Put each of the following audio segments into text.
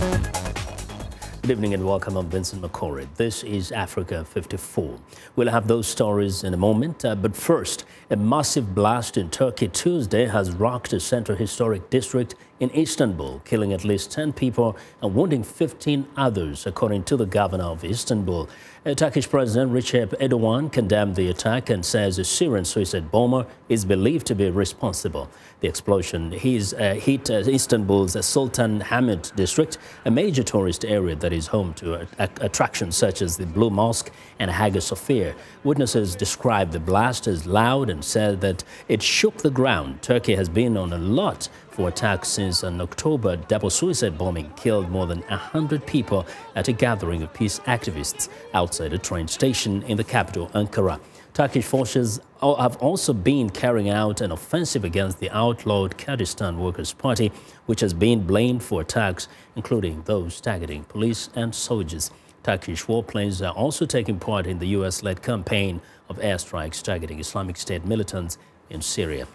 Good evening and welcome. I'm Vincent McCory. This is Africa 54. We'll have those stories in a moment, but first, a massive blast in Turkey Tuesday has rocked a central historic district in Istanbul, killing at least 10 people and wounding 15 others, according to the governor of Istanbul. Turkish President Recep Erdogan condemned the attack and says a Syrian suicide bomber is believed to be responsible. The explosion hit Istanbul's Sultan Hamid district, a major tourist area that is home to attractions such as the Blue Mosque and Hagia Sophia. Witnesses described the blast as loud and said that it shook the ground. Turkey has been on alert for attacks since an October double suicide bombing killed more than 100 people at a gathering of peace activists outside a train station in the capital, Ankara. Turkish forces have also been carrying out an offensive against the outlawed Kurdistan Workers' Party, which has been blamed for attacks, including those targeting police and soldiers. Turkish warplanes are also taking part in the U.S.-led campaign of airstrikes targeting Islamic State militants in Syria.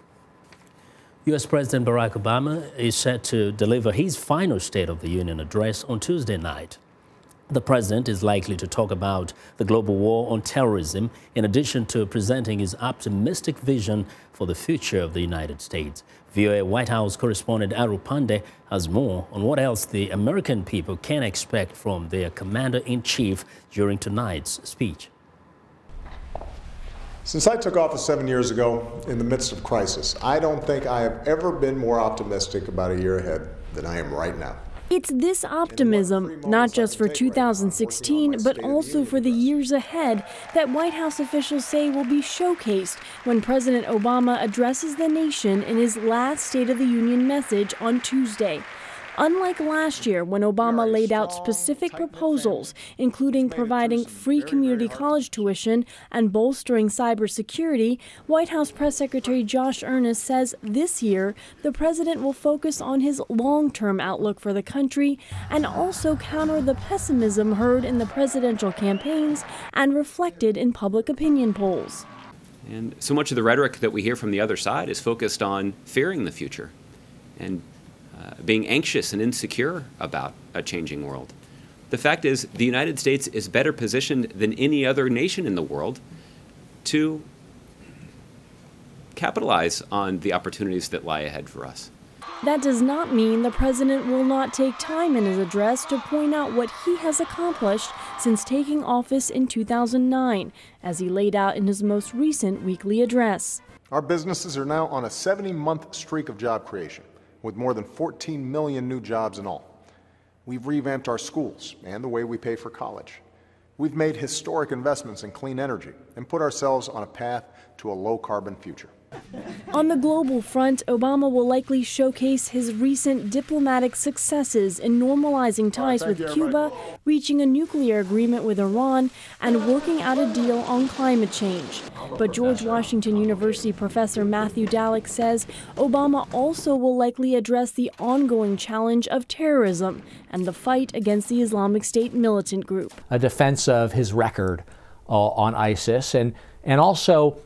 U.S. President Barack Obama is set to deliver his final State of the Union address on Tuesday night. The president is likely to talk about the global war on terrorism, in addition to presenting his optimistic vision for the future of the United States. VOA White House correspondent Aru Pande has more on what else the American people can expect from their commander-in-chief during tonight's speech. Since I took office 7 years ago in the midst of crisis, I don't think I have ever been more optimistic about a year ahead than I am right now. It's this optimism, not just for 2016, but also for the years ahead, that White House officials say will be showcased when President Obama addresses the nation in his last State of the Union message on Tuesday. Unlike last year, when Obama laid out specific proposals, including providing free community college tuition and bolstering cybersecurity, White House Press Secretary Josh Earnest says this year the president will focus on his long-term outlook for the country and also counter the pessimism heard in the presidential campaigns and reflected in public opinion polls. And so much of the rhetoric that we hear from the other side is focused on fearing the future and being anxious and insecure about a changing world. The fact is, the United States is better positioned than any other nation in the world to capitalize on the opportunities that lie ahead for us. That does not mean the president will not take time in his address to point out what he has accomplished since taking office in 2009, as he laid out in his most recent weekly address. Our businesses are now on a 70-month streak of job creation, with more than 14 million new jobs in all. We've revamped our schools and the way we pay for college. We've made historic investments in clean energy and put ourselves on a path to a low-carbon future. On the global front, Obama will likely showcase his recent diplomatic successes in normalizing ties with Cuba, reaching a nuclear agreement with Iran, and working out a deal on climate change. But George Washington University professor Matthew Dallek says Obama also will likely address the ongoing challenge of terrorism and the fight against the Islamic State militant group. A defense of his record on ISIS and also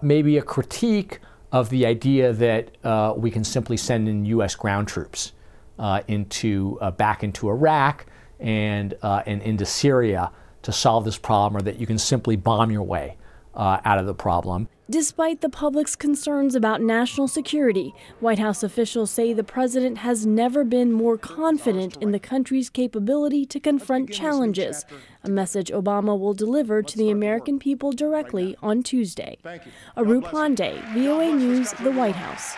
maybe a critique of the idea that we can simply send in U.S. ground troops back into Iraq and into Syria to solve this problem, or that you can simply bomb your way out of the problem. Despite the public's concerns about national security, White House officials say the president has never been more confident in the country's capability to confront challenges, a message Obama will deliver to the American people directly on Tuesday. Aru Pande, VOA News, the White House.